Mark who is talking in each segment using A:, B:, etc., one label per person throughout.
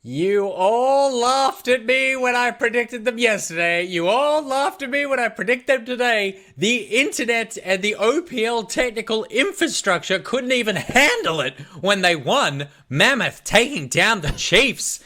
A: You all laughed at me when I predicted them yesterday. You all laughed at me when I predict them today. The internet and the OPL technical infrastructure couldn't even handle it when they won. Mammoth taking down the Chiefs.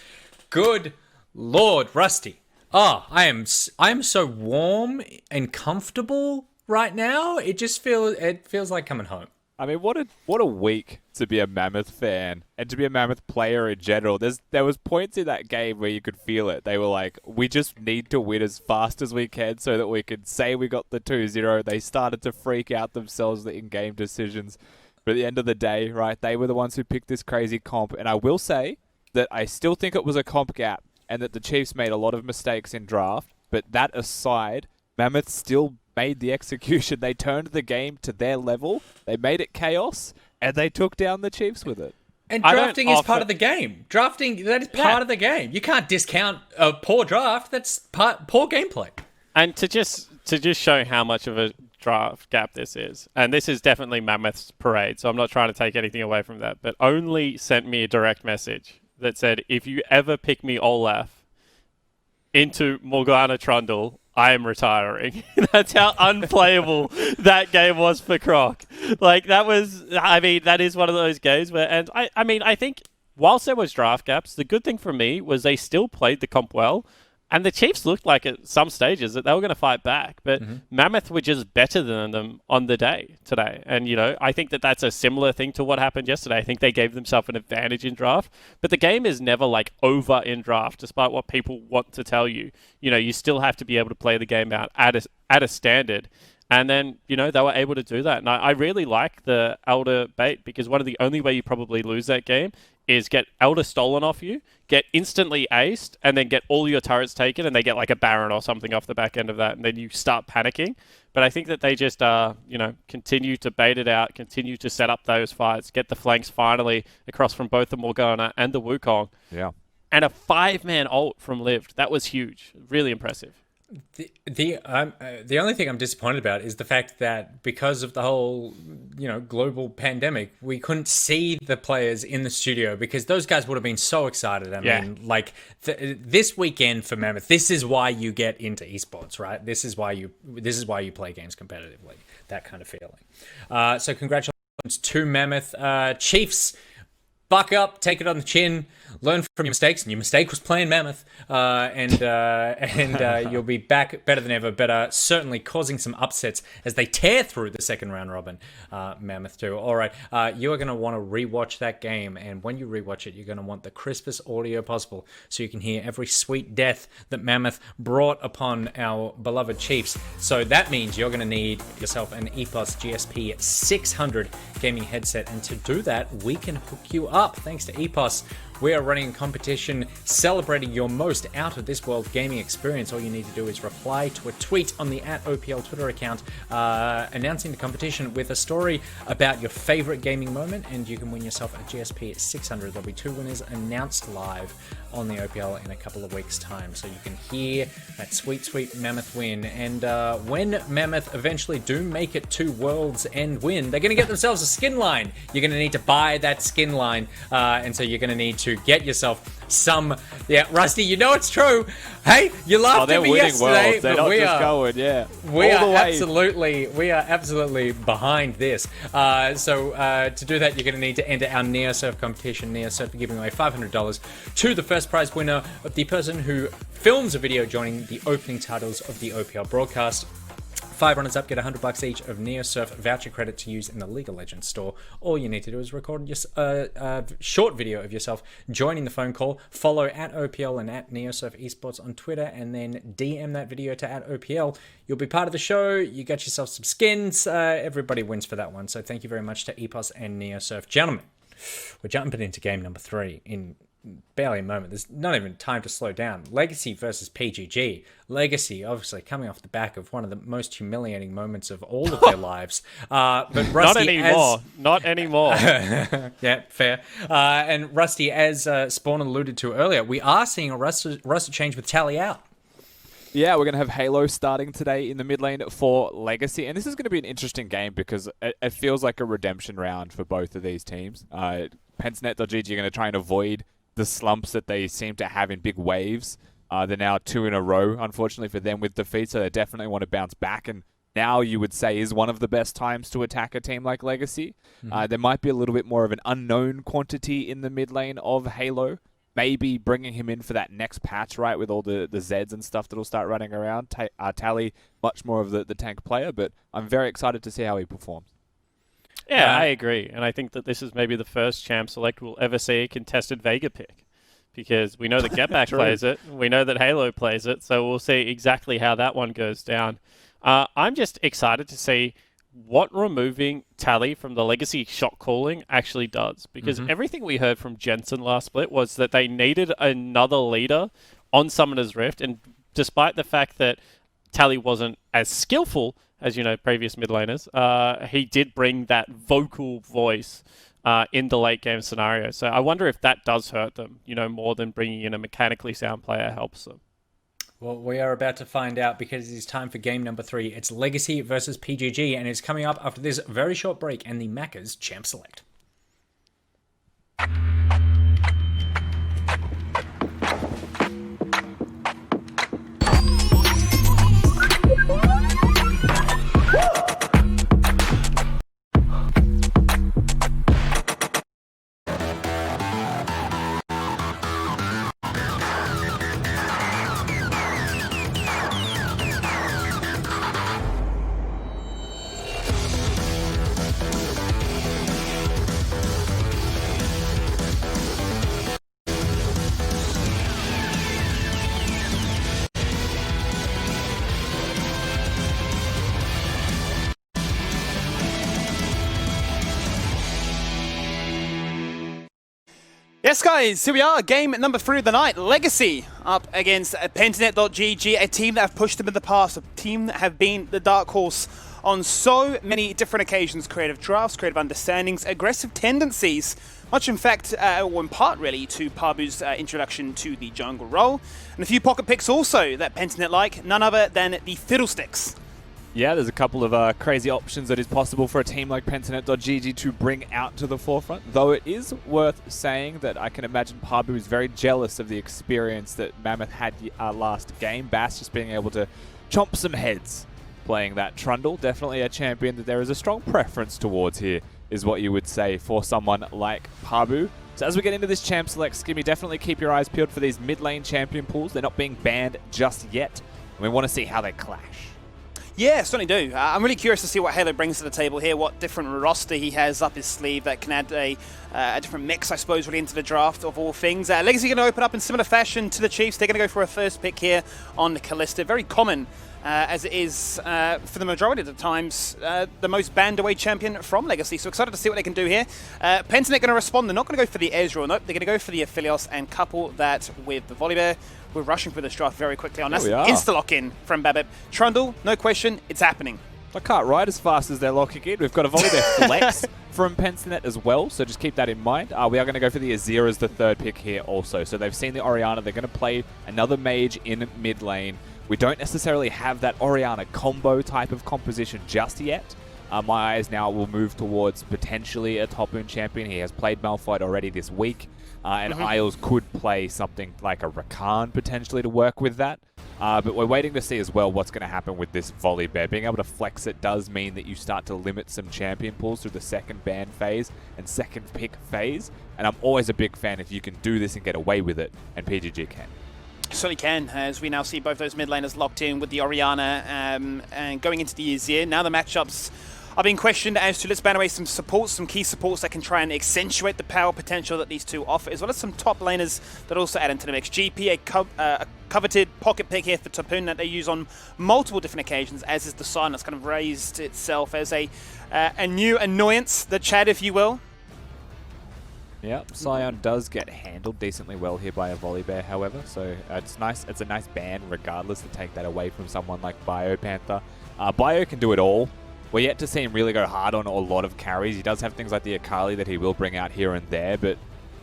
A: Good Lord, Rusty. Oh, I am so warm and comfortable right now. It feels like coming home.
B: I mean, what a week to be a Mammoth fan and to be a Mammoth player in general. There was points in that game where you could feel it. They were like, we just need to win as fast as we can so that we can say we got the 2-0. They started to freak out themselves, the in-game decisions. But at the end of the day, right, they were the ones who picked this crazy comp. And I will say that I still think it was a comp gap and that the Chiefs made a lot of mistakes in draft. But that aside, Mammoth still made the execution. They turned the game to their level. They made it chaos, and they took down the Chiefs with it.
A: And drafting is part of the game. That is part of the game. You can't discount a poor draft. That's poor gameplay.
C: And to just show how much of a draft gap this is, and this is definitely Mammoth's parade, so I'm not trying to take anything away from that, but Only sent me a direct message that said, if you ever pick me Olaf into Morgana Trundle, I am retiring. That's how unplayable that game was for Croc. Like, that is one of those games where, and I think whilst there was draft gaps, the good thing for me was they still played the comp well, and the Chiefs looked like at some stages that they were going to fight back, but Mammoth were just better than them on the day today. And, I think that that's a similar thing to what happened yesterday. I think they gave themselves an advantage in draft, but the game is never like over in draft, despite what people want to tell you. You still have to be able to play the game out at a standard. And then, they were able to do that. And I really like the Elder bait, because one of the only way you probably lose that game is get Elder stolen off you, get instantly aced, and then get all your turrets taken, and they get like a Baron or something off the back end of that, and then you start panicking. But I think that they just, continue to bait it out, continue to set up those fights, get the flanks finally across from both the Morgana and the Wukong.
B: Yeah.
C: And a 5-man ult from Lived. That was huge. Really impressive.
A: The only thing I'm disappointed about is the fact that because of the whole global pandemic, we couldn't see the players in the studio, because those guys would have been so excited. I mean, like this weekend for Mammoth, this is why you get into esports, right? This is why you play games competitively. That kind of feeling. So congratulations to Mammoth. Chiefs, buck up, take it on the chin, learn from your mistakes, and your mistake was playing Mammoth, and you'll be back better than ever, but certainly causing some upsets as they tear through the second round robin. Mammoth too. All right, you are going to want to rewatch that game, and when you rewatch it, you're going to want the crispest audio possible, so you can hear every sweet death that Mammoth brought upon our beloved Chiefs. So that means you're going to need yourself an EPOS GSP 600 gaming headset, and to do that, we can hook you up thanks to EPOS. We are running a competition celebrating your most out-of-this-world gaming experience. All you need to do is reply to a tweet on the @OPL Twitter account announcing the competition with a story about your favorite gaming moment, and you can win yourself a GSP 600. There'll be 2 winners announced live on the OPL in a couple of weeks' time, so you can hear that sweet, sweet Mammoth win. And when Mammoth eventually do make it to World's End win, they're going to get themselves a skin line. You're going to need to buy that skin line, and so you're going to need to get yourself some. Yeah, Rusty, you know it's true. Hey, you laughed at me yesterday,
B: they're
A: but
B: not
A: we
B: just
A: are
B: going, yeah.
A: we
B: all
A: are
B: the way.
A: we are absolutely behind this. So to do that, you're going to need to enter our NeoSurf competition. NeoSurf are giving away $500 to the first prize winner, of the person who films a video joining the opening titles of the OPL broadcast. 5 runners up get $100 each of NeoSurf voucher credit to use in the League of Legends store. All you need to do is record a short video of yourself joining the phone call. Follow @OPL and @NeoSurf Esports on Twitter, and then DM that video to @OPL. You'll be part of the show. You get yourself some skins. Everybody wins for that one. So thank you very much to EPOS and NeoSurf. Gentlemen, we're jumping into game number 3 in barely a moment. There's not even time to slow down. Legacy versus PGG. Legacy, obviously, coming off the back of one of the most humiliating moments of all of their lives. But Rusty,
C: Not anymore.
A: Yeah, fair. And Rusty, as Spawn alluded to earlier, we are seeing a roster change with Tally out.
B: Yeah, we're going to have Halo starting today in the mid lane for Legacy. And this is going to be an interesting game because it feels like a redemption round for both of these teams. Pensnet.gg are going to try and avoid the slumps that they seem to have in big waves. They're now 2 in a row, unfortunately for them, with defeat, so they definitely want to bounce back. And now you would say is one of the best times to attack a team like Legacy. There might be a little bit more of an unknown quantity in the mid lane of Halo. Maybe bringing him in for that next patch, right, with all the Zeds and stuff that'll start running around. Tally, much more of the tank player, but I'm very excited to see how he performs.
C: Yeah, I agree. And I think that this is maybe the first Champ Select we'll ever see a contested Vega pick. Because we know that Get Back plays it, we know that Halo plays it, so we'll see exactly how that one goes down. I'm just excited to see what removing Tally from the Legacy shot calling actually does. Because everything we heard from Jensen last split was that they needed another leader on Summoner's Rift, and despite the fact that Tally wasn't as skillful as, previous mid laners, he did bring that vocal voice in the late game scenario. So I wonder if that does hurt them, more than bringing in a mechanically sound player helps them.
A: Well, we are about to find out because it is time for game number 3. It's Legacy versus PGG, and it's coming up after this very short break and the Macca's Champ Select.
D: Yes, guys, here we are, game number 3 of the night. Legacy up against Pentanet.gg, a team that have pushed them in the past, a team that have been the dark horse on so many different occasions. Creative drafts, creative understandings, aggressive tendencies, much in fact, or in part really, to Pabu's introduction to the jungle role. And a few pocket picks also that Pentanet like, none other than the Fiddlesticks.
B: Yeah, there's a couple of crazy options that is possible for a team like Pentanet.gg to bring out to the forefront, though it is worth saying that I can imagine Pabu is very jealous of the experience that Mammoth had last game. Bass just being able to chomp some heads playing that Trundle. Definitely a champion that there is a strong preference towards here, is what you would say for someone like Pabu. So as we get into this Champ Select, Skimmy, definitely keep your eyes peeled for these mid-lane champion pools. They're not being banned just yet, and we want to see how they clash.
D: Yeah, certainly do. I'm really curious to see what Halo brings to the table here, what different roster he has up his sleeve that can add a different mix, I suppose, really into the draft of all things. Legacy going to open up in similar fashion to the Chiefs. They're going to go for a first pick here on Kalista. Very common, as it is for the majority of the times, the most banned away champion from Legacy. So excited to see what they can do here. Pentanet going to respond. They're not going to go for the Ezreal. Nope, they're going to go for the Aphelios and couple that with the Volibear. We're rushing through this draft very quickly on. That's an insta-lock-in from Babip. Trundle, no question, it's happening.
B: I can't ride as fast as they're locking in. We've got a Volibear flex from Pentanet as well, so just keep that in mind. We are going to go for the Azir as the third pick here also. So they've seen the Orianna. They're going to play another mage in mid lane. We don't necessarily have that Orianna combo type of composition just yet. My eyes now will move towards potentially a top-end champion. He has played Malphite already this week. And Isles could play something like a Rakan potentially to work with that. But we're waiting to see as well what's going to happen with this Volibear. Being able to flex it does mean that you start to limit some champion pools through the second ban phase and second pick phase. And I'm always a big fan if you can do this and get away with it, and PGG can.
D: Certainly can, as we now see both those mid laners locked in with the Orianna and going into the Azir. Now the matchups are being questioned as to let's ban away some supports, some key supports that can try and accentuate the power potential that these two offer, as well as some top laners that also add into the mix. GP, a coveted pocket pick here for Tapun that they use on multiple different occasions, as is the Sign that's kind of raised itself as a new annoyance, the Chad, if you will.
B: Yep, Sion does get handled decently well here by a Volibear, however, so it's nice. It's a nice ban regardless to take that away from someone like Biopanther. Bio can do it all. We're yet to see him really go hard on a lot of carries. He does have things like the Akali that he will bring out here and there, but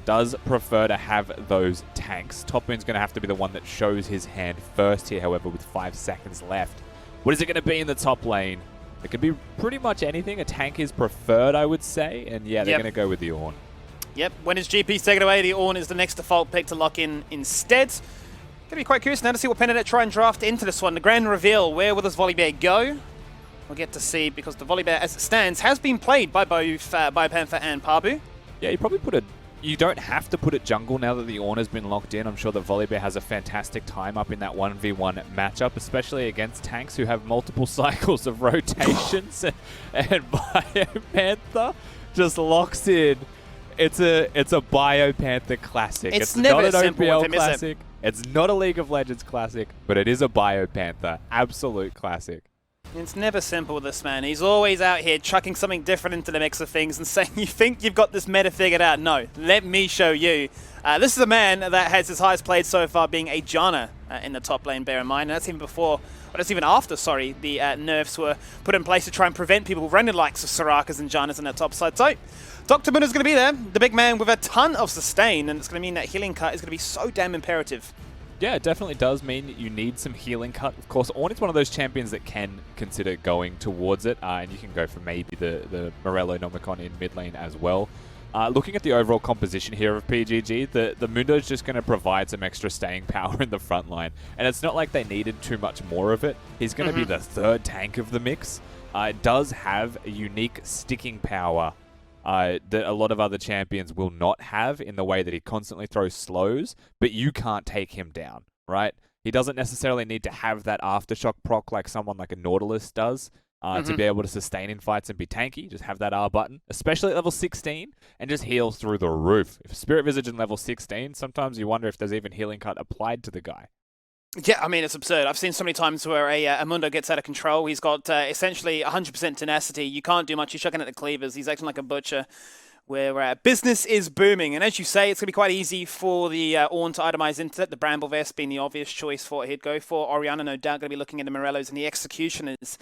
B: does prefer to have those tanks. Top Moon's going to have to be the one that shows his hand first here, however, with 5 seconds left. What is it going to be in the top lane? It could be pretty much anything. A tank is preferred, I would say, and yeah, they're going to go with the Ornn.
D: Yep, when his GP's taken away, the Ornn is the next default pick to lock in instead. Gonna be quite curious now to see what Pentenet try and draft into this one. The grand reveal, where will this Volibear go? We'll get to see, because the Volibear, as it stands, has been played by both Biopanther and Pabu.
B: Yeah, you probably put you don't have to put it jungle now that the Ornn has been locked in. I'm sure that Volibear has a fantastic time up in that 1v1 matchup, especially against tanks who have multiple cycles of rotations. And Biopanther just locks in. It's a Biopanther classic.
D: It's
B: not
D: never
B: an
D: simple
B: OPL
D: with him, is it?
B: classic. It's not a League of Legends classic, but it is a Biopanther. Absolute classic.
D: It's never simple with this man. He's always out here chucking something different into the mix of things and saying, you think you've got this meta figured out? No, let me show you. This is a man that has his highest played so far being a Janna in the top lane, bear in mind. And that's even before, well, that's even after, sorry, the nerfs were put in place to try and prevent people running the likes of Sorakas and Jannas in that top side. So, Dr. Muna's going to be there, the big man with a ton of sustain, and it's going to mean that healing cut is going to be so damn imperative.
B: Yeah, it definitely does mean that you need some healing cut. Of course, Ornn is one of those champions that can consider going towards it, and you can go for maybe the Morello Nomicon in mid lane as well. Looking at the overall composition here of PGG, the Mundo is just going to provide some extra staying power in the front line, and it's not like they needed too much more of it. He's going to be the third tank of the mix. It does have a unique sticking power that a lot of other champions will not have, in the way that he constantly throws slows, but you can't take him down, right? He doesn't necessarily need to have that aftershock proc like someone like a Nautilus does to be able to sustain in fights and be tanky. Just have that R button, especially at level 16, and just heal through the roof. If Spirit Visage in level 16, sometimes you wonder if there's even healing cut applied to the guy.
D: Yeah, I mean, it's absurd. I've seen so many times where a Mundo gets out of control. He's got essentially 100% tenacity. You can't do much. He's chucking at the cleavers. He's acting like a butcher, where business is booming. And as you say, it's going to be quite easy for the Ornn to itemize into it. The Bramble Vest being the obvious choice for what he'd go for. Orianna, no doubt, going to be looking at the Morellos and the Executioners.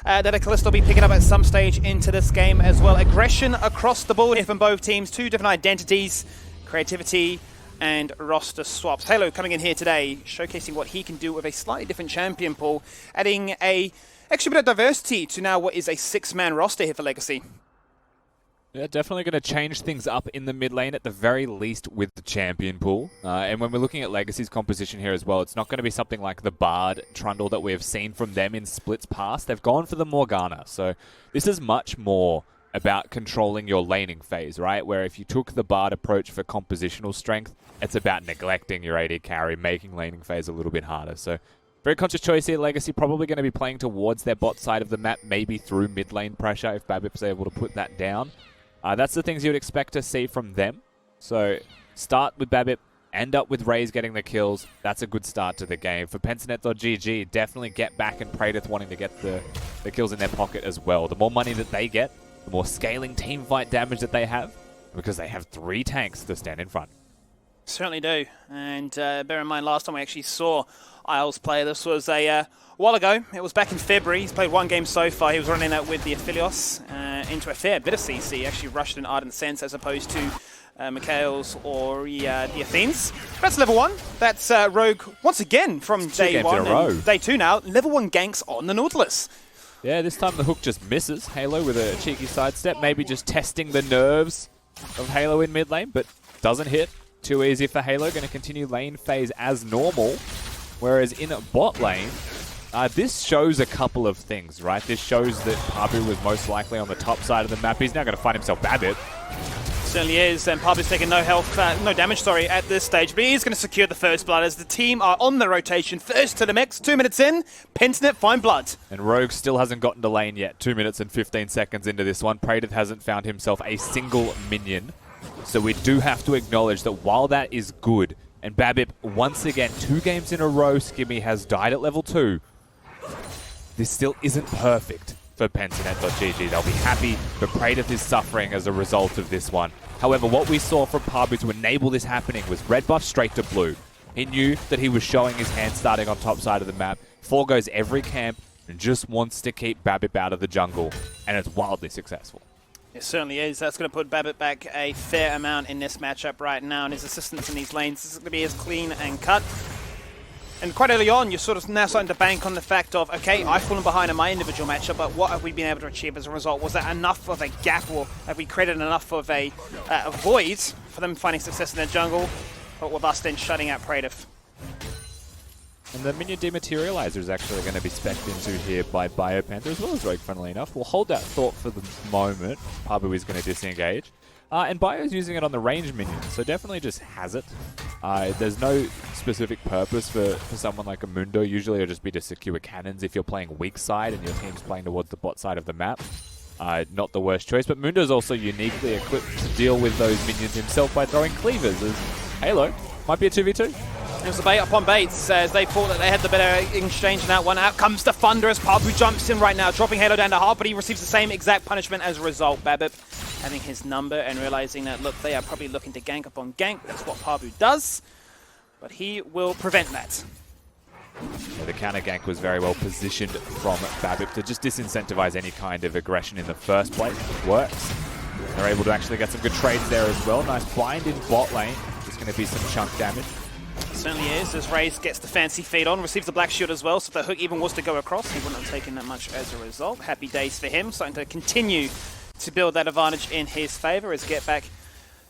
D: That a Callisto will be picking up at some stage into this game as well. Aggression across the board from both teams. Two different identities, creativity, and roster swaps. Halo coming in here today, showcasing what he can do with a slightly different champion pool, adding a extra bit of diversity to now what is a 6-man roster here for Legacy.
B: Yeah, definitely going to change things up in the mid lane, at the very least with the champion pool. And when we're looking at Legacy's composition here as well, it's not going to be something like the Bard Trundle that we have seen from them in splits past. They've gone for the Morgana, so this is much more about controlling your laning phase, right? Where if you took the Bard approach for compositional strength, it's about neglecting your AD carry, making laning phase a little bit harder. So very conscious choice here. Legacy probably going to be playing towards their bot side of the map, maybe through mid lane pressure if Babip's able to put that down. That's the things you would expect to see from them. So start with Babip, end up with Raze getting the kills. That's a good start to the game. For Pensanet.gg, definitely get back, and Praedyth wanting to get the kills in their pocket as well. The more money that they get, the more scaling team fight damage that they have, because they have 3 tanks to stand in front.
D: Certainly do. And bear in mind, last time we actually saw Isles play, this was a while ago. It was back in February. He's played 1 game so far. He was running that with the Aphelios into a fair bit of CC. Actually rushed an Ardent Sense as opposed to Mikhail's or the Athenes. That's level 1. That's Rogue once again from day 1. And day 2 now. Level 1 ganks on the Nautilus.
B: Yeah, this time the hook just misses. Halo with a cheeky sidestep, maybe just testing the nerves of Halo in mid lane, but doesn't hit. Too easy for Halo, going to continue lane phase as normal. Whereas in a bot lane, this shows a couple of things, right? This shows that Pabu was most likely on the top side of the map. He's now going to find himself Babip.
D: Certainly is, and Pabu's taking no damage, at this stage, but he is going to secure the first blood as the team are on the rotation. First to the mix, 2 minutes in, Pensanet find blood.
B: And Rogue still hasn't gotten to lane yet, 2 minutes and 15 seconds into this one. Praedyth hasn't found himself a single minion. So we do have to acknowledge that while that is good, and Babip, once again, 2 games in a row, Skimmy has died at level 2, this still isn't perfect for Pensanet.gg. They'll be happy, but Praedyth is suffering as a result of this one. However, what we saw from Pabu to enable this happening was red buff straight to blue. He knew that he was showing his hand starting on top side of the map, foregoes every camp, and just wants to keep Babip out of the jungle, and it's wildly successful.
D: It certainly is. That's going to put Babip back a fair amount in this matchup right now, and his assistance in these lanes is going to be as clean and cut. And quite early on, you're sort of now starting to bank on the fact of, okay, I've fallen behind in my individual matchup, but what have we been able to achieve as a result? Was that enough of a gap, or have we created enough of a void for them finding success in their jungle, but with us then shutting out Praetor?
B: And the minion dematerializer is actually going to be specced into here by Biopanther as well as Rogue, funnily enough. We'll hold that thought for the moment. Pabu is going to disengage. And Bio's using it on the range minions, so definitely just has it. There's no specific purpose for someone like a Mundo. Usually it'll just be to secure cannons if you're playing weak side and your team's playing towards the bot side of the map. Not the worst choice, but Mundo's also uniquely equipped to deal with those minions himself by throwing cleavers, as Halo might be a 2v2.
D: It was a bait upon baits as they thought that they had the better exchange in that one. Out comes the Thunder as Pabu jumps in right now, dropping Halo down to half, but he receives the same exact punishment as a result. Babip having his number and realizing that, look, they are probably looking to gank upon gank. That's what Pabu does, but he will prevent that.
B: Yeah, the counter gank was very well positioned from Babip to just disincentivize any kind of aggression in the first place. It works. They're able to actually get some good trades there as well. Nice bind in bot lane. There's going to be some chunk damage.
D: Certainly is, as Raze gets the fancy feed on, receives the black shield as well, so if the hook even was to go across, he wouldn't have taken that much as a result. Happy days for him, starting to continue to build that advantage in his favour as Get Back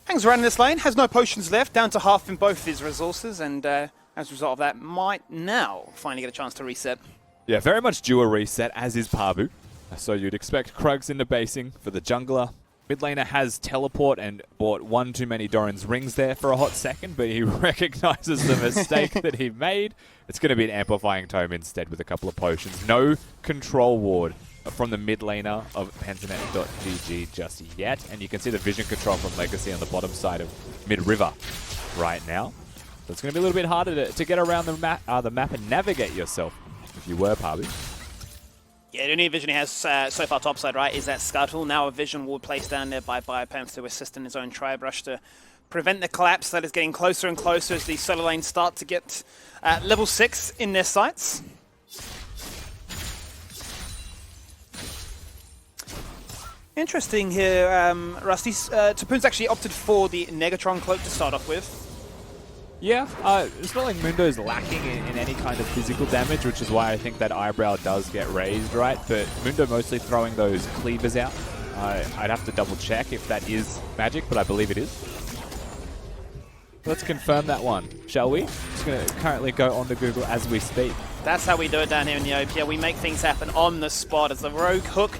D: hangs around in this lane, has no potions left, down to half in both his resources, and as a result of that, might now finally get a chance to reset.
B: Yeah, very much due a reset, as is Pabu. So you'd expect Krugs into basing for the jungler. Mid laner has teleport and bought one too many Doran's rings there for a hot second, but he recognizes the mistake that he made. It's going to be an amplifying tome instead with a couple of potions. No control ward from the mid laner of Pentanet.gg just yet, and you can see the vision control from Legacy on the bottom side of mid-river right now. So it's going to be a little bit harder to get around the map and navigate yourself if you were Pabu.
D: Yeah, the only vision he has so far topside, right, is that Scuttle. Now a vision wall placed down there by Biopanther to assist in his own Tri-Brush to prevent the collapse that is getting closer and closer as the solo lanes start to get level 6 in their sights. Interesting here, Rusty. Tapoon's actually opted for the Negatron cloak to start off with.
B: Yeah, it's not like Mundo's lacking in any kind of physical damage, which is why I think that eyebrow does get raised, right? But Mundo mostly throwing those cleavers out. I'd have to double check if that is magic, but I believe it is. Let's confirm that one, shall we? Just going to currently go on the Google as we speak.
D: That's how we do it down here in the OPL. We make things happen on the spot as the rogue hook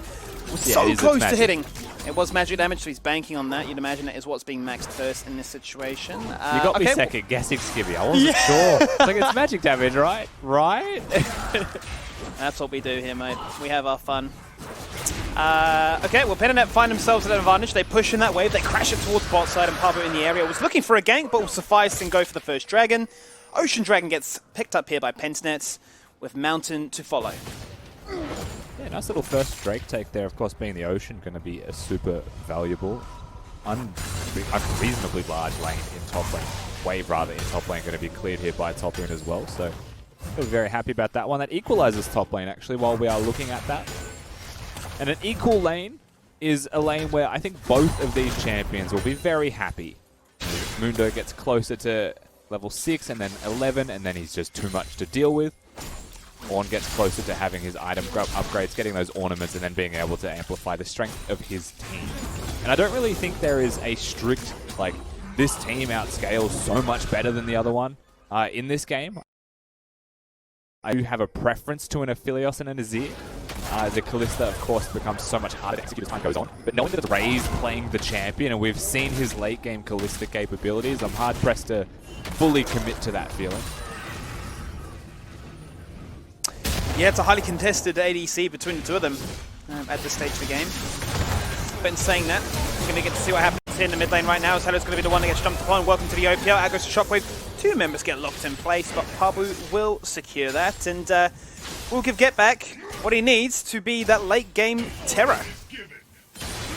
D: was
B: Yeah,
D: so close to
B: magic.
D: hitting. It was magic damage, so he's banking on that. You'd imagine that is what's being maxed first in this situation.
B: You got me second guessing, Skibby. I wasn't sure. It's like, it's magic damage, right? Right?
D: That's what we do here, mate. We have our fun. Okay, well, Pentanet find themselves at an advantage. They push in that wave. They crash it towards bot side, and Pabu in the area was looking for a gank, but will suffice and go for the first dragon. Ocean Dragon gets picked up here by Pentanet, with Mountain to follow.
B: Yeah, nice little first Drake take there. Of course, being the Ocean, going to be a super valuable, unreasonably large lane in top lane. Wave, rather, in top lane, going to be cleared here by top lane as well. So, we're very happy about that one. That equalizes top lane, actually, while we are looking at that. And an equal lane is a lane where I think both of these champions will be very happy. Mundo gets closer to level 6 and then 11, and then he's just too much to deal with. Ornn gets closer to having his item upgrades, getting those ornaments, and then being able to amplify the strength of his team. And I don't really think there is a strict, like, this team outscales so much better than the other one in this game. I do have a preference to an Aphelios and an Azir. The Kalista, of course, becomes so much harder to execute as time goes on. But knowing that it's Raze playing the champion, and we've seen his late-game Kalista capabilities, I'm hard-pressed to fully commit to that feeling.
D: Yeah, it's a highly contested ADC between the two of them at this stage of the game. But in saying that, we're going to get to see what happens here in the mid lane right now. As Hello's going to be the one that gets jumped upon. Welcome to the OPL. Out goes to Shockwave. 2 members get locked in place, but Pabu will secure that. And we'll give Get Back what he needs to be that late game terror.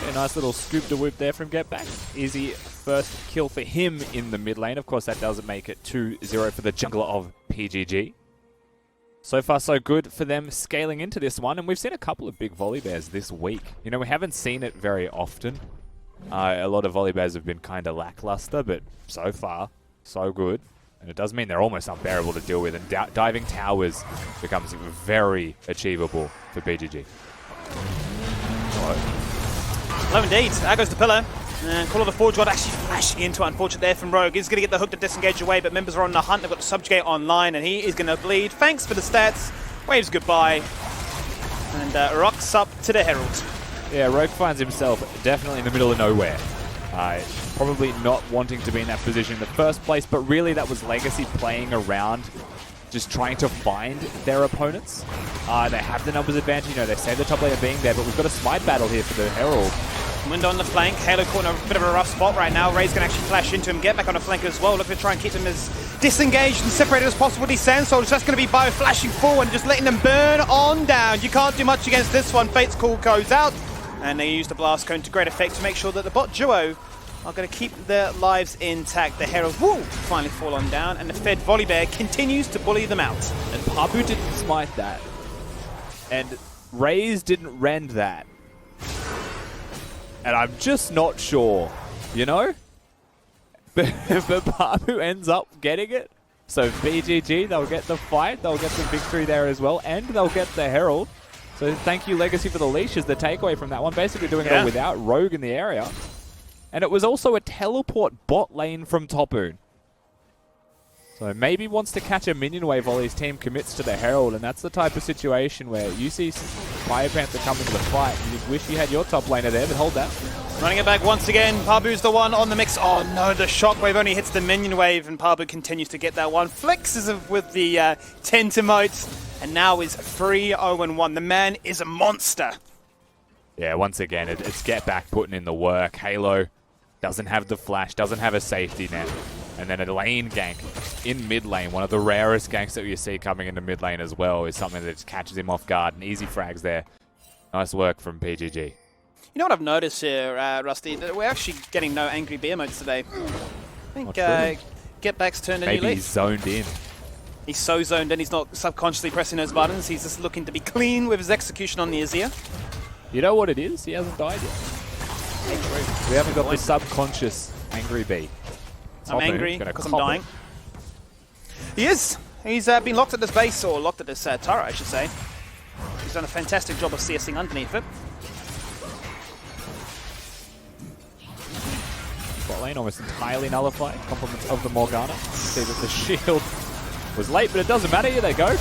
B: A nice little scoop to whoop there from Get Back. Easy first kill for him in the mid lane. Of course, that doesn't make it 2-0 for the jungler of PGG. So far, so good for them scaling into this one. And we've seen a couple of big volley bears this week. You know, we haven't seen it very often. A lot of volley bears have been kind of lackluster, but so far, so good. And it does mean they're almost unbearable to deal with, and diving towers becomes very achievable for BGG.
D: Hello indeed. There goes the pillar. And Call of the Forge God actually flashing into it, unfortunately, there from Rogue. He's going to get the hook to disengage away, but members are on the hunt. They've got the Subjugate online, and he is going to bleed. Thanks for the stats. Waves goodbye. And rocks up to the Herald.
B: Yeah, Rogue finds himself definitely in the middle of nowhere. Probably not wanting to be in that position in the first place, but really that was Legacy playing around, just trying to find their opponents. They have the numbers advantage, you know, they save the top laner being there, but we've got a smite battle here for the Herald.
D: Wind on the flank. Halo caught in a bit of a rough spot right now. Ray's going to actually flash into him, get back on the flank as well. Looking to try and keep them as disengaged and separated as possible. These Sand Soldiers, that's going to be Bio flashing forward and just letting them burn on down. You can't do much against this one. Fate's Call goes out, and they use the Blast Cone to great effect to make sure that the bot duo are going to keep their lives intact. The Herald will finally fall on down, and the Fed Volibear continues to bully them out.
B: And Pabu didn't smite that. And Raze didn't rend that. And I'm just not sure, you know? But Pabu ends up getting it. So BGG, they'll get the fight, they'll get the victory there as well, and they'll get the Herald. So thank you, Legacy, for the leash as the takeaway from that one. Basically doing it all without Rogue in the area. And it was also a teleport bot lane from Topoon. So maybe wants to catch a minion wave while his team commits to the Herald, and that's the type of situation where you see Fire Panther come into the fight, and you wish you had your top laner there, but hold that.
D: Running it back once again. Pabu's the one on the mix. Oh no, the shockwave only hits the minion wave, and Pabu continues to get that one. Flexes with the 10 emotes, and now is 3-0-1. The man is a monster.
B: Yeah, once again, it's get back putting in the work. Halo doesn't have the flash, doesn't have a safety net. And then a lane gank in mid lane, one of the rarest ganks that you see coming into mid lane as well, is something that just catches him off guard. And easy frags there. Nice work from PGG.
D: You know what I've noticed here, Rusty? That we're actually getting no angry beer modes today. I think Get Back's turned a new leaf.
B: Maybe he's zoned in.
D: He's so zoned in, he's not subconsciously pressing those buttons. He's just looking to be clean with his execution on the Azir.
B: You know what it is? He hasn't died yet. We haven't got the subconscious angry bee.
D: I'm angry because I'm dying. He is. He's been locked at this base, or locked at this turret, I should say. He's done a fantastic job of CSing underneath it.
B: Bot lane almost entirely nullified. Compliments of the Morgana. See that the shield was late, but it doesn't matter. Here they go.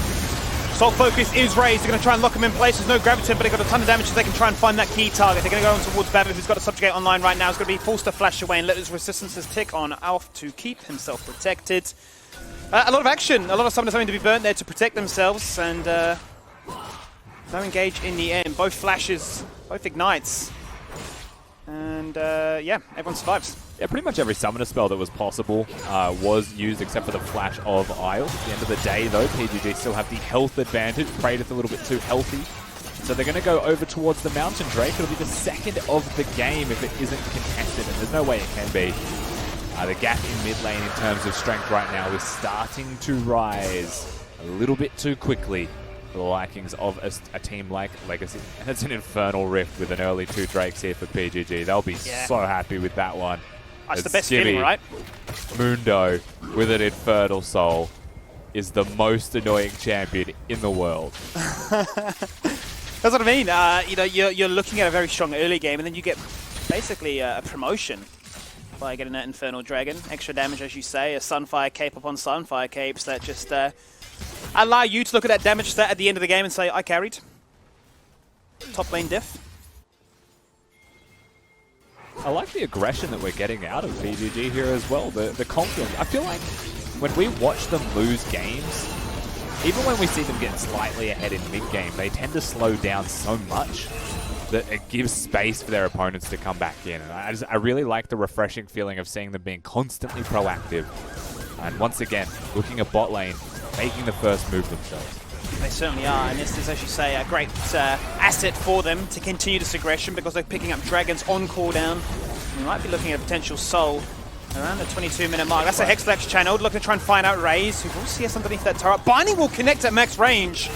D: Soul Focus is raised. They're going to try and lock him in place. There's no Graviton, but they've got a ton of damage so they can try and find that key target. They're going to go on towards Babu, who's got a Subjugate online right now. He's going to be forced to flash away and let his resistances tick on Alf to keep himself protected. A lot of action. A lot of summoners having to be burnt there to protect themselves, and no engage in the end. Both flashes, both ignites. And yeah, everyone survives.
B: Yeah, pretty much every summoner spell that was possible was used except for the flash of Isle. At the end of the day, though, PGG still have the health advantage. Praedyth a little bit too healthy. So they're going to go over towards the Mountain Drake. It'll be the second of the game if it isn't contested, and there's no way it can be. The gap in mid lane in terms of strength right now is starting to rise a little bit too quickly for the likings of a team like Legacy. And it's an Infernal Rift with an early 2 Drakes here for PGG. They'll be so happy with that one.
D: That's the best feeling, right?
B: Mundo with an Infernal Soul is the most annoying champion in the world.
D: That's what I mean. You know, you're looking at a very strong early game, and then you get basically a promotion by getting that Infernal Dragon. Extra damage, as you say, a Sunfire Cape upon Sunfire Capes that just allow you to look at that damage stat at the end of the game and say, I carried. Top lane diff.
B: I like the aggression that we're getting out of PGG here as well, the confidence. I feel like when we watch them lose games, even when we see them get slightly ahead in mid-game, they tend to slow down so much that it gives space for their opponents to come back in. And I really like the refreshing feeling of seeing them being constantly proactive. And once again, looking at bot lane, making the first move themselves.
D: They certainly are, and this is, as you say, a great asset for them to continue this aggression because they're picking up dragons on cooldown. We might be looking at a potential soul around the 22-minute mark. That's a Hexflex channel, looking to try and find out Raze, who will see us underneath that turret. Binding will connect at max range.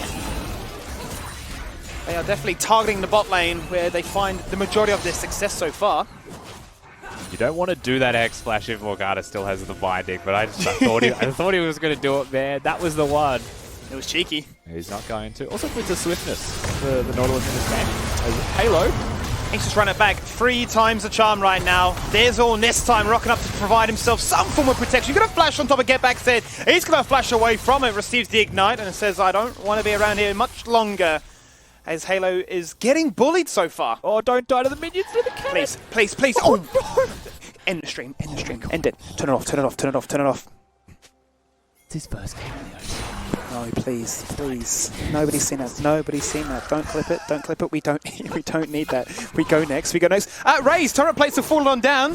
D: They are definitely targeting the bot lane where they find the majority of their success so far.
B: You don't want to do that X Flash if Morgana still has the binding, but I thought he was going to do it, man. That was the one.
D: It was cheeky.
B: He's not going to. Also, puts a swiftness for the Nautilus in this game. Halo.
D: He's just run it back 3 times the charm right now. There's all this time rocking up to provide himself some form of protection. You're going to flash on top of Get Back said. He's going to flash away from it, receives the ignite, and says, I don't want to be around here much longer. As Halo is getting bullied so far.
B: Oh, don't die to the minions with the cannon.
D: Please, please, please. Oh, no. End the stream, end the stream. End it. Turn it off, turn it off, turn it off, turn it off.
B: It's his first game in the ocean.
D: No, please, please. Nobody's seen that. Nobody's seen that. Don't clip it. Don't clip it. We don't need that. We go next. We go next. Raze, turret plates have fallen on down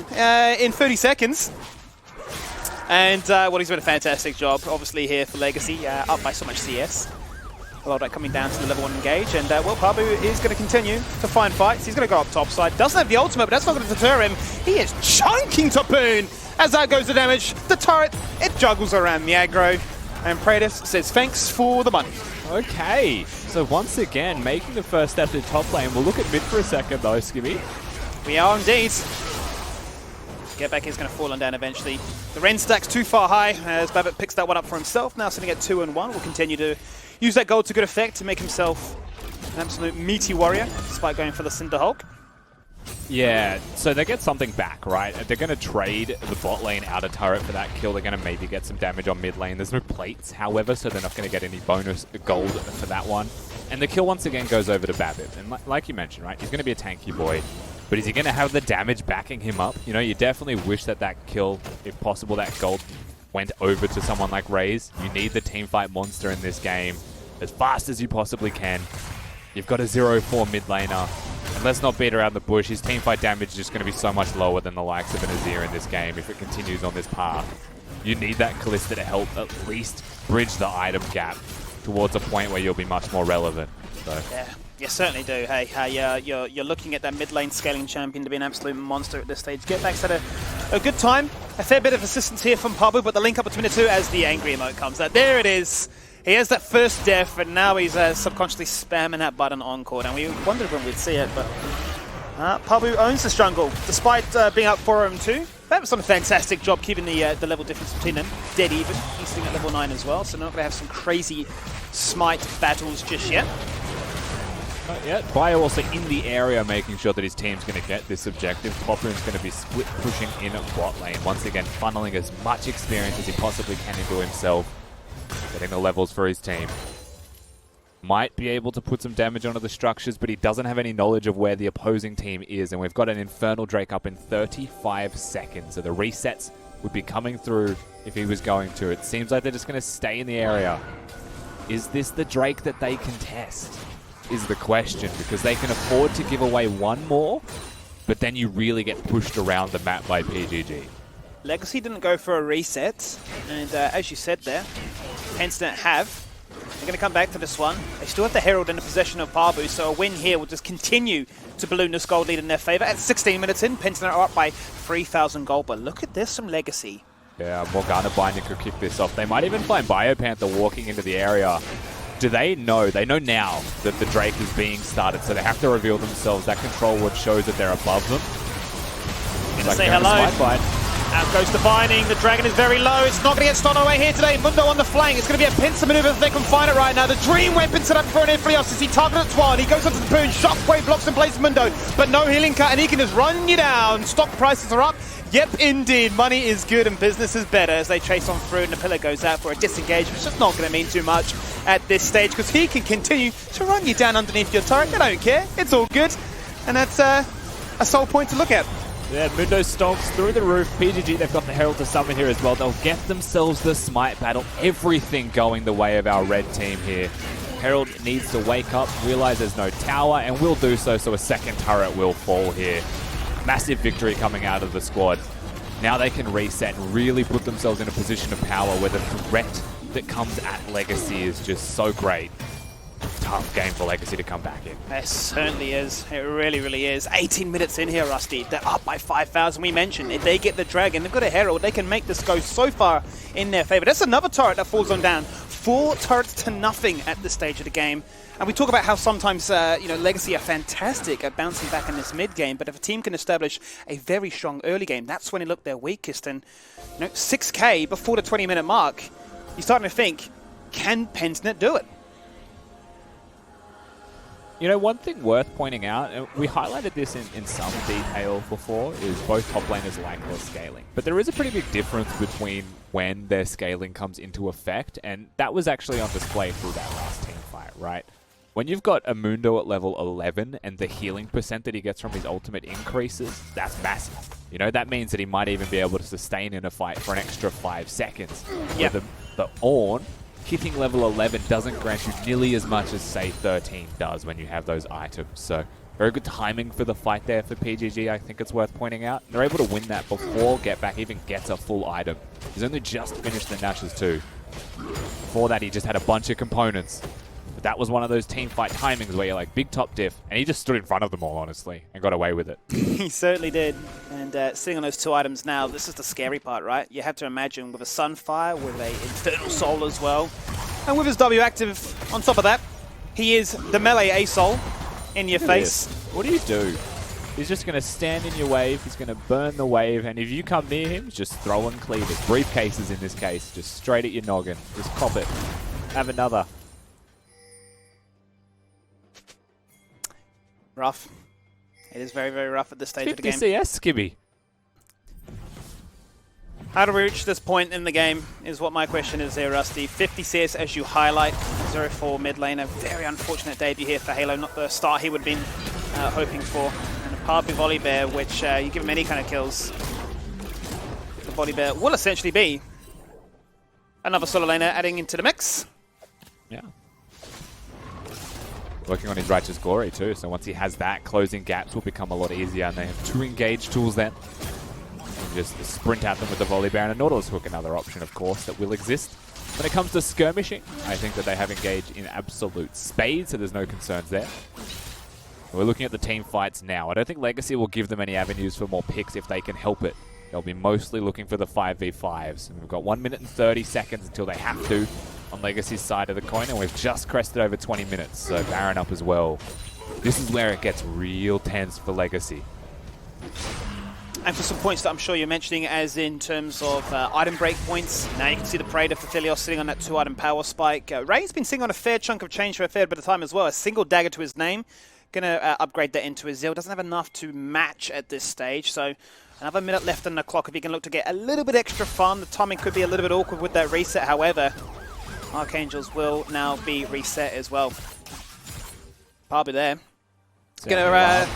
D: in 30 seconds. And well, he's done a fantastic job, obviously, here for Legacy, up by so much CS. A lot of that coming down to the level 1 engage. And well, Pabu is going to continue to find fights. He's going to go up top side. Doesn't have the ultimate, but that's not going to deter him. He is chunking Tapoon. As that goes the damage, the turret, it juggles around the aggro. And Praetus says, thanks for the money.
B: Okay, so once again, making the first step to top lane. We'll look at mid for a second though, Skibby.
D: We are indeed. Get Back is going to fall on down eventually. The Ren stack's too far high as Babbitt picks that one up for himself. Now sitting at 2 and 1. Will continue to use that gold to good effect to make himself an absolute meaty warrior, despite going for the Cinder Hulk.
B: Yeah, so they get something back, right? They're going to trade the bot lane out of turret for that kill. They're going to maybe get some damage on mid lane. There's no plates, however, so they're not going to get any bonus gold for that one. And the kill once again goes over to Babbitt. And like you mentioned, right, he's going to be a tanky boy. But is he going to have the damage backing him up? You know, you definitely wish that that kill, if possible, that gold went over to someone like Raze. You need the teamfight monster in this game as fast as you possibly can. You've got a 0-4 mid laner. And let's not beat around the bush. His teamfight damage is just going to be so much lower than the likes of an Azir in this game if it continues on this path. You need that Kalista to help at least bridge the item gap towards a point where you'll be much more relevant. So.
D: Yeah, you certainly do. Hey, you're looking at that mid lane scaling champion to be an absolute monster at this stage. Get Back's had a good time. A fair bit of assistance here from Pabu, but the link up between the two as the angry emote comes out. There it is. He has that first death, and now he's subconsciously spamming that button encore. And we wondered when we'd see it, but Pabu owns this jungle, despite being up 4-2. That was done a fantastic job keeping the level difference between them dead even. He's sitting at level 9 as well, so not going to have some crazy smite battles just yet.
B: Not yet. Bio also in the area, making sure that his team's going to get this objective. Popper's going to be split pushing in at bot lane. Once again, funneling as much experience as he possibly can into himself. Getting the levels for his team. Might be able to put some damage onto the structures, but he doesn't have any knowledge of where the opposing team is. And we've got an Infernal Drake up in 35 seconds. So the resets would be coming through if he was going to. It seems like they're just going to stay in the area. Is this the Drake that they can test? Is the question. Because they can afford to give away one more, but then you really get pushed around the map by PGG.
D: Legacy didn't go for a reset, and as you said there, Pence didn't have. They're going to come back to this one. They still have the Herald in the possession of Pabu, so a win here will just continue to balloon this gold lead in their favor. At 16 minutes in, Pence are up by 3,000 gold, but look at this from Legacy.
B: Yeah, Morgana Binding could kick this off. They might even find Biopanther walking into the area. Do they know? They know now that the Drake is being started, so they have to reveal themselves. That control ward shows that they're above them.
D: Gonna say hello. Out goes the Binding. The Dragon is very low. It's not going to get stolen away here today. Mundo on the flank. It's going to be a pincer maneuver if they can find it right now. The Dream Weapon set up for an Ifrios as he targets Twan. He goes onto the Poon. Shockwave blocks in place Mundo, but no healing cut, and he can just run you down. Stock prices are up. Yep, indeed. Money is good and business is better as they chase on through, and the pillar goes out for a disengage, which is not going to mean too much at this stage because he can continue to run you down underneath your turret. They don't care. It's all good. And that's a sole point to look at.
B: Yeah, Mundo stomps through the roof. PGG, they've got the Herald to summon here as well. They'll get themselves the Smite battle. Everything going the way of our red team here. Herald needs to wake up, realize there's no tower, and will do so, so a second turret will fall here. Massive victory coming out of the squad. Now they can reset and really put themselves in a position of power where the threat that comes at Legacy is just so great. Tough game for Legacy to come back in.
D: It certainly is. It really, really is. 18 minutes in here, Rusty. They're up by 5,000. We mentioned if they get the Dragon, they've got a Herald. They can make this go so far in their favor. That's another turret that falls on down. 4 turrets to nothing at this stage of the game. And we talk about how sometimes Legacy are fantastic at bouncing back in this mid game, but if a team can establish a very strong early game, that's when they look their weakest. And 6K before the 20-minute mark, you're starting to think, can Pensnet do it?
B: One thing worth pointing out, and we highlighted this in some detail before, is both top laners like their scaling. But there is a pretty big difference between when their scaling comes into effect, and that was actually on display through that last team fight, right? When you've got a Mundo at level 11 and the healing percent that he gets from his ultimate increases, that's massive. That means that he might even be able to sustain in a fight for an extra 5 seconds.
D: Yeah.
B: The Ornn, hitting level 11 doesn't grant you nearly as much as, say, 13 does when you have those items. So, very good timing for the fight there for PGG, I think it's worth pointing out. They're able to win that before Get Back even gets a full item. He's only just finished the Nashes too. Before that, he just had a bunch of components. But that was one of those team fight timings where you're like, big top diff, and he just stood in front of them all, honestly, and got away with it.
D: He certainly did. And sitting on those 2 items now, this is the scary part, right? You have to imagine with a Sunfire, with a Infernal Soul as well, and with his W active on top of that, he is the melee A-Soul in your face.
B: What do you do? He's just going to stand in your wave, he's going to burn the wave, and if you come near him, just throwing cleavers. Briefcases in this case, just straight at your noggin. Just cop it. Have another.
D: Rough. It is very, very rough at this stage of the
B: 50
D: game.
B: CS, Skibby.
D: How to reach this point in the game is what my question is there, Rusty. 50 CS as you highlight. 0-4 mid lane. A very unfortunate debut here for Halo. Not the start he would have been hoping for. And a Parby Volley Bear, which you give him any kind of kills. The Volley Bear will essentially be another solo laner adding into the mix.
B: Yeah. Working on his Righteous Glory too, so once he has that, closing gaps will become a lot easier, and they have 2 engage tools then. And just sprint at them with the Volley Bear, and a Nautilus Hook, another option of course that will exist. When it comes to skirmishing, I think that they have engaged in absolute spades, so there's no concerns there. We're looking at the team fights now. I don't think Legacy will give them any avenues for more picks if they can help it. They'll be mostly looking for the 5v5s. And we've got 1 minute and 30 seconds until they have to on Legacy's side of the coin, and we've just crested over 20 minutes, so Baron up as well. This is where it gets real tense for Legacy.
D: And for some points that I'm sure you're mentioning, as in terms of item break points, now you can see the Praetor for Thelios sitting on that 2-item power spike. Ray's been sitting on a fair chunk of change for a fair bit of time as well. A single dagger to his name. Gonna upgrade that into his Zeal. Doesn't have enough to match at this stage, so another minute left on the clock if he can look to get a little bit extra fun. The timing could be a little bit awkward with that reset, however. Archangels will now be reset as well. Parby there. Gonna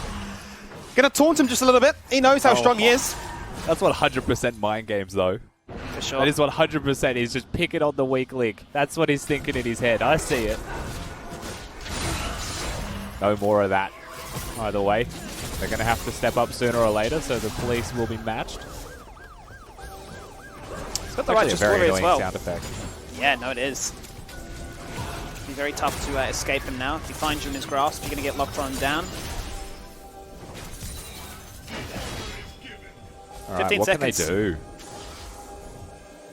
D: taunt him just a little bit. He knows how strong he is.
B: That's 100% mind games though.
D: For sure.
B: That is 100%. He's just picking on the weak link. That's what he's thinking in his head. I see it. No more of that. Either way, they're going to have to step up sooner or later, so the police will be matched.
D: It's got the Righteous Glory as well.
B: Sound effect.
D: Yeah, no, it is. It'll be very tough to escape him now. If he finds you in his grasp, you're going to get locked on down.
B: All right, what seconds. Can they do?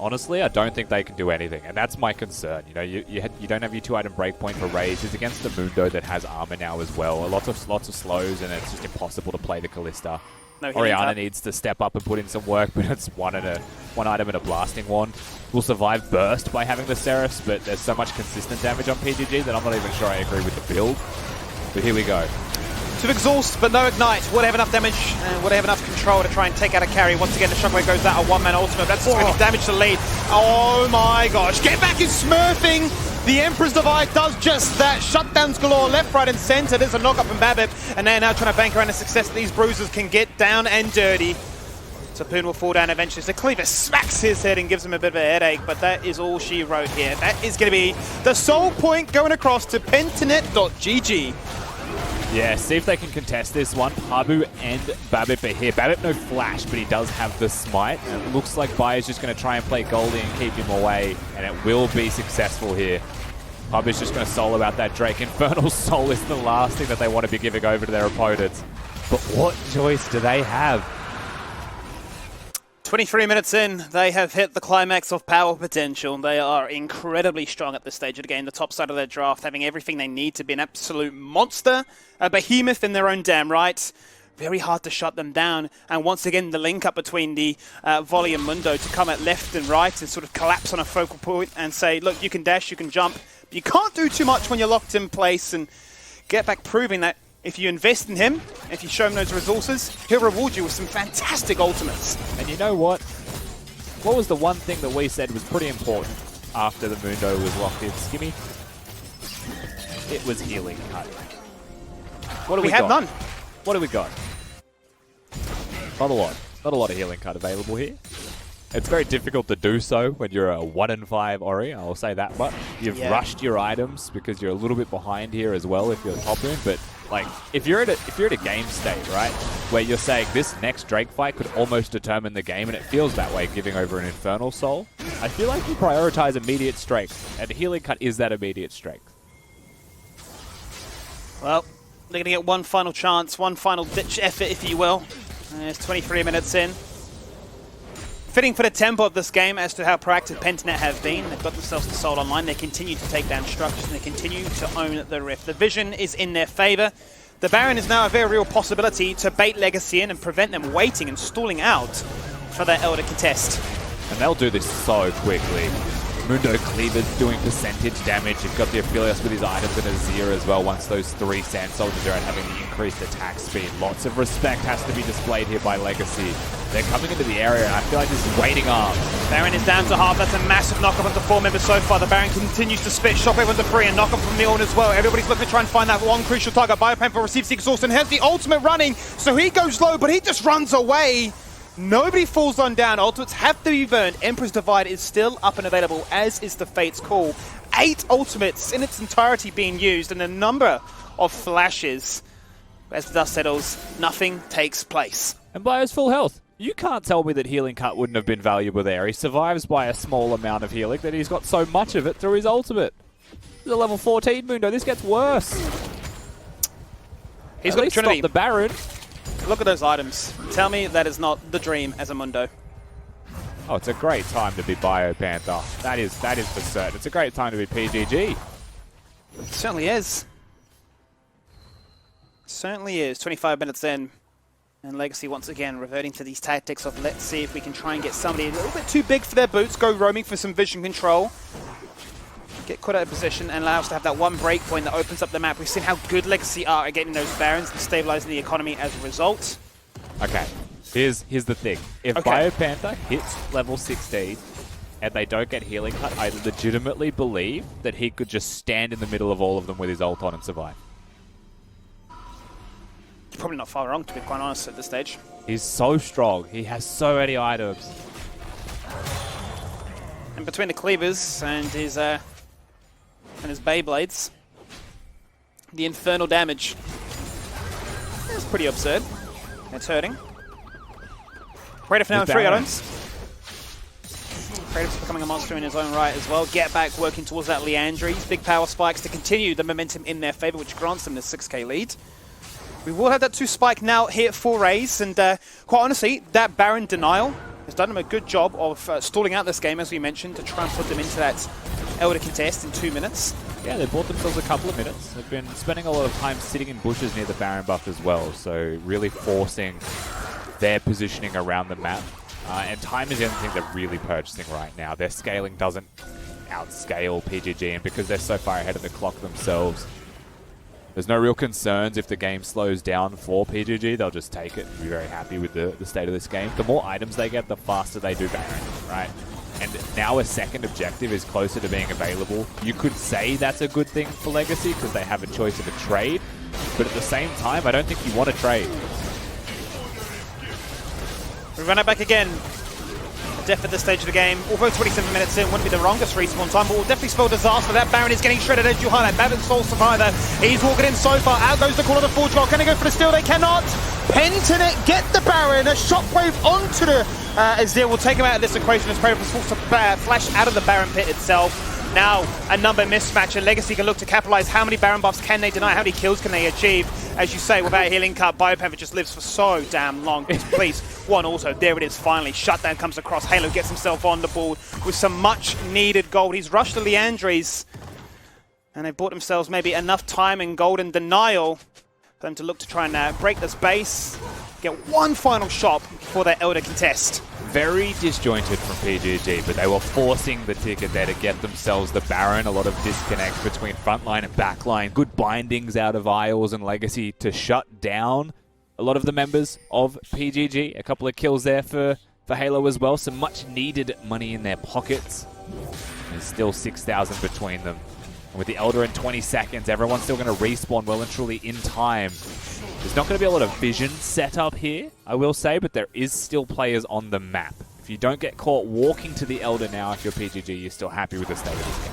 B: Honestly, I don't think they can do anything, and that's my concern. You don't have your 2-item breakpoint for Raze. He's against the Mundo that has armor now as well. Lots of slows, and it's just impossible to play the Callista.
D: No,
B: Orianna needs to step up and put in some work, but it's one item and a blasting wand. Will survive burst by having the Seraphs, but there's so much consistent damage on PGG that I'm not even sure I agree with the build. But here we go.
D: To exhaust, but no ignite. Would have enough damage and would have enough control to try and take out a carry. Once again, the Shockwave goes out, a one-man ultimate. That's going to damage the lead. Oh my gosh. Get Back is smurfing. The Emperor's Divide does just that. Shutdowns galore, left, right, and center. There's a knock-up from Babip, and they're now trying to bank around the success that these bruisers can get down and dirty. Sapoon will fall down eventually. So Cleaver smacks his head and gives him a bit of a headache, but that is all she wrote here. That is going to be the sole point going across to Pentanet.gg.
B: Yeah, see if they can contest this one. Habu and Babip are here. Babip no flash, but he does have the smite. And it looks like Bai is just going to try and play Goldie and keep him away, and it will be successful here. Habu's just going to solo out that Drake. Infernal Soul is the last thing that they want to be giving over to their opponents. But what choice do they have?
D: 23 minutes in, they have hit the climax of power potential. They are incredibly strong at this stage of the game, the top side of their draft, having everything they need to be an absolute monster, a behemoth in their own damn right. Very hard to shut them down. And once again, the link up between the Volley and Mundo to come at left and right and sort of collapse on a focal point and say, look, you can dash, you can jump. But you can't do too much when you're locked in place, and get back proving that if you invest in him, if you show him those resources, he'll reward you with some fantastic ultimates.
B: And you know what? What was the one thing that we said was pretty important after the Mundo was locked in, Skimmy? It was healing cut. What do we
D: have
B: got?
D: none.
B: What do we got? Not a lot. Not a lot of healing cut available here. It's very difficult to do so when you're a 1-5 Ori, I'll say that much. You've rushed your items because you're a little bit behind here as well if you're top in, but like if you're at a game state, right, where you're saying this next Drake fight could almost determine the game, and it feels that way giving over an Infernal Soul, I feel like you prioritize immediate strength, and healing cut is that immediate strength.
D: Well, they're going to get one final chance, one final ditch effort, if you will. There's 23 minutes in. Fitting for the tempo of this game as to how proactive Pentanet have been. They've got themselves the Soul Online. They continue to take down structures and they continue to own the Rift. The vision is in their favor. The Baron is now a very real possibility to bait Legacy in and prevent them waiting and stalling out for their Elder contest.
B: And they'll do this so quickly. Mundo Cleaver's doing percentage damage. You've got the Aphelios with his items and Azir as well once those 3 Sand Soldiers are out having the increased attack speed. Lots of respect has to be displayed here by Legacy. They're coming into the area and I feel like this is waiting up.
D: Baron is down to half. That's a massive knockoff of the 4 members so far. The Baron continues to spit Shockwave onto 3 and knock off from the Orn as well. Everybody's looking to try and find that one crucial target. Biopamper receives the exhaust and has the ultimate running. So he goes low, but he just runs away. Nobody falls on down. Ultimates have to be burned. Emperor's Divide is still up and available, as is the Fate's Call. 8 ultimates in its entirety being used, and a number of flashes. As the dust settles, nothing takes place.
B: And by his full health. You can't tell me that healing cut wouldn't have been valuable there. He survives by a small amount of healing, that he's got so much of it through his ultimate. This is a level 14 Mundo. This gets worse.
D: He's got Trinity.
B: Stop the Baron.
D: Look at those items. Tell me that is not the dream as a Mundo.
B: Oh, it's a great time to be Biopanther. That is for certain. It's a great time to be PGG.
D: It certainly is. Certainly is. 25 minutes in. And Legacy once again reverting to these tactics of let's see if we can try and get somebody a little bit too big for their boots, go roaming for some vision control. Get caught out of position and allow us to have that one break point that opens up the map. We've seen how good Legacy are at getting those Barons and stabilizing the economy as a result.
B: Okay, here's the thing. If Biopanther hits level 16 and they don't get healing cut, I legitimately believe that he could just stand in the middle of all of them with his ult on and survive.
D: You're probably not far wrong, to be quite honest, at this stage.
B: He's so strong. He has so many items.
D: And between the Cleavers and his Beyblades, the infernal damage is pretty absurd. It's hurting. Kratos now in 3 items. Kratos becoming a monster in his own right as well. Get back working towards that Leandries. Big power spikes to continue the momentum in their favor, which grants them the 6k lead. We will have that 2 spike now here for Raze, and quite honestly, that Baron denial has done them a good job of stalling out this game, as we mentioned, to try and put them into that Elder contest in 2 minutes.
B: Yeah, they bought themselves a couple of minutes. They've been spending a lot of time sitting in bushes near the Baron buff as well, so really forcing their positioning around the map. And time is the only thing they're really purchasing right now. Their scaling doesn't outscale PGG, and because they're so far ahead of the clock themselves, there's no real concerns if the game slows down for PGG. They'll just take it and be very happy with the state of this game. The more items they get, the faster they do Baron, right? And now a second objective is closer to being available. You could say that's a good thing for Legacy because they have a choice of a trade, but at the same time, I don't think you want to trade.
D: We run it back again. A death at this stage of the game. Although 27 minutes in wouldn't be the longest respawn time, but will definitely spell disaster. That Baron is getting shredded, as you highlight. Baron's sole survivor. He's walking in so far. Out goes the call of the Forge Roll. Can they go for the steal? They cannot. Pentanet get the Baron. A shockwave onto the Azir will take him out of this equation as Kratos forced to flash out of the Baron pit itself. Now, a number mismatch, and Legacy can look to capitalize. How many Baron buffs can they deny? How many kills can they achieve? as you say, without a healing cup, Biopanther just lives for so damn long. Please, one also, there it is finally. Shutdown comes across, Halo gets himself on the board with some much needed gold. He's rushed to Leandres, and they've bought themselves maybe enough time in golden denial for them to look to try and break this base, get one final shot before their Elder contest.
B: Very disjointed from PGG, but they were forcing the ticket there to get themselves the Baron. A lot of disconnect between frontline and backline. Good bindings out of Isles and Legacy to shut down a lot of the members of PGG. A couple of kills there for Halo as well. Some much needed money in their pockets. There's still 6,000 between them. And with the Elder in 20 seconds, everyone's still going to respawn well and truly in time. There's not going to be a lot of vision set up here, I will say, but there is still players on the map. If you don't get caught walking to the Elder now, if you're PGG, you're still happy with the state of this game.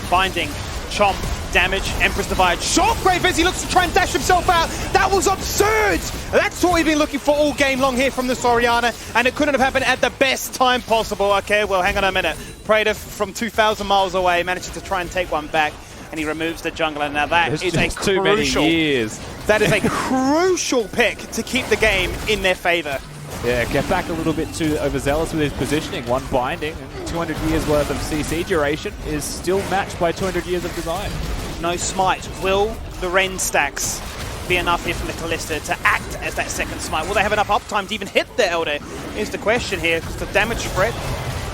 D: Binding, chomp, damage, Empress Divide. Shortgrave as he looks to try and dash himself out. That was absurd! That's what we've been looking for all game long here from the Soriana, and it couldn't have happened at the best time possible. Okay, well, hang on a minute. Praetor from 2,000 miles away manages to try and take one back, and he removes the jungler. Now that is a crucial...
B: too many years.
D: That is a crucial pick to keep the game in their favor.
B: Yeah, get back a little bit too overzealous with his positioning. One binding, and 200 years worth of CC duration is still matched by 200 years of design.
D: No smite. Will the Ren stacks be enough here from the Callista to act as that second smite? Will they have enough uptime to even hit the Elder? Here's the question here. It's the damage threat.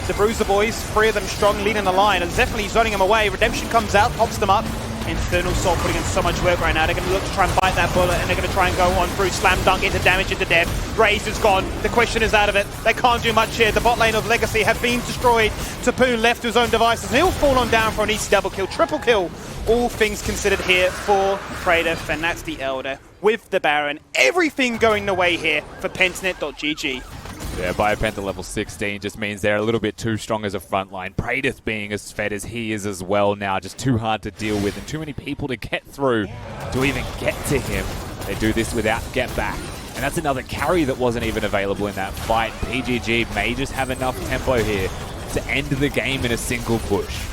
D: The Bruiser boys, 3 of them strong, leading the line, and definitely zoning them away. Redemption comes out, pops them up. Infernal Soul putting in so much work right now. They're going to look to try and bite that bullet, and they're going to try and go on through slam dunk into damage, into death. Raze is gone. The question is out of it. They can't do much here. The bot lane of Legacy have been destroyed. Tapoon left to his own devices, and he'll fall on down for an easy double kill, triple kill. All things considered here for Praetor, and that's the Elder with the Baron. Everything going the way here for Pentanet.gg.
B: Yeah, Biopanther level 16 just means they're a little bit too strong as a frontline. Praetor being as fed as he is as well now, just too hard to deal with and too many people to get through to even get to him. They do this without get back. And that's another carry that wasn't even available in that fight. PGG may just have enough tempo here to end the game in a single push.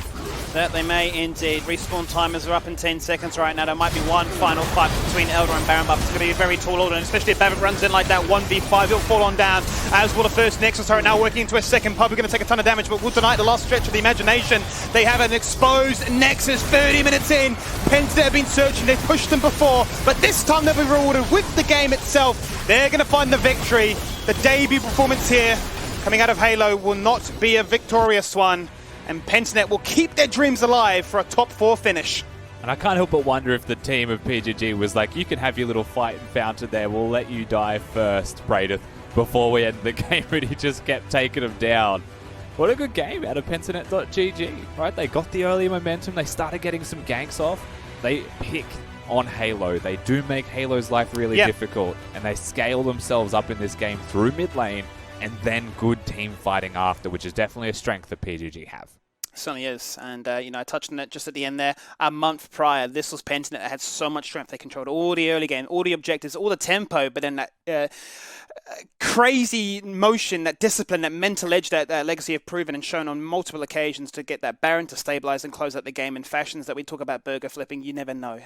D: That they may indeed. Respawn timers are up in 10 seconds right now. There might be one final fight between Elder and Baron, but it's going to be a very tall order, and especially if Baron runs in like that 1v5, he'll fall on down, as will the first Nexus turret now working into a second pub. We're going to take a ton of damage, but will tonight the last stretch of the imagination. They have an exposed Nexus 30 minutes in. Pentanet have been searching, they've pushed them before, but this time they'll be rewarded with the game itself. They're going to find the victory. The debut performance here coming out of Halo will not be a victorious one, and Pentanet will keep their dreams alive for a top 4 finish.
B: And I can't help but wonder if the team of PGG was like, you can have your little fight and fountain there, we'll let you die first, Praetor, before we end the game, but he just kept taking them down. What a good game out of Pentanet.gg, right? They got the early momentum, they started getting some ganks off, they pick on Halo. They do make Halo's life really difficult, and they scale themselves up in this game through mid lane, and then good team fighting after, which is definitely a strength that PGG have.
D: Certainly is, and I touched on it just at the end there. A month prior, this was Pentanet that had so much strength. They controlled all the early game, all the objectives, all the tempo, but then that crazy motion, that discipline, that mental edge that Legacy have proven and shown on multiple occasions to get that Baron to stabilize and close out the game in fashions that we talk about burger flipping. You never know.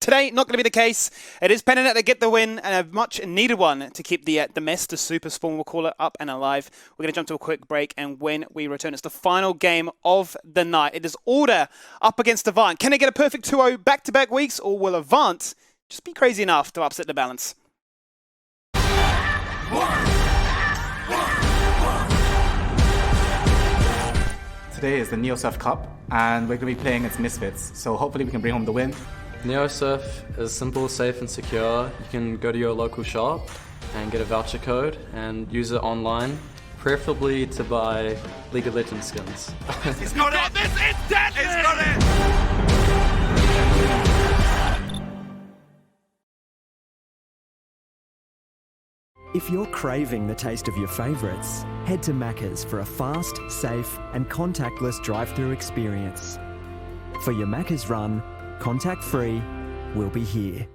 D: Today, not going to be the case. It is Pentanet that get the win, and a much needed one to keep the mess, the super spawn, we'll call it, up and alive. We're going to jump to a quick break, and when we return, it's the final game of the night. It is Order up against Avant. Can they get a perfect 2-0 back-to-back weeks, or will Avant just be crazy enough to upset the balance?
E: Today is the NeoSurf Cup, and we're going to be playing against Misfits, so hopefully we can bring home the win.
F: NeoSurf is simple, safe and secure. You can go to your local shop and get a voucher code and use it online, preferably to buy League of Legends skins.
G: He's got it! This is deadly! He's got it!
H: If you're craving the taste of your favourites, head to Macca's for a fast, safe and contactless drive-through experience. For your Macca's run, contact free, we'll be here.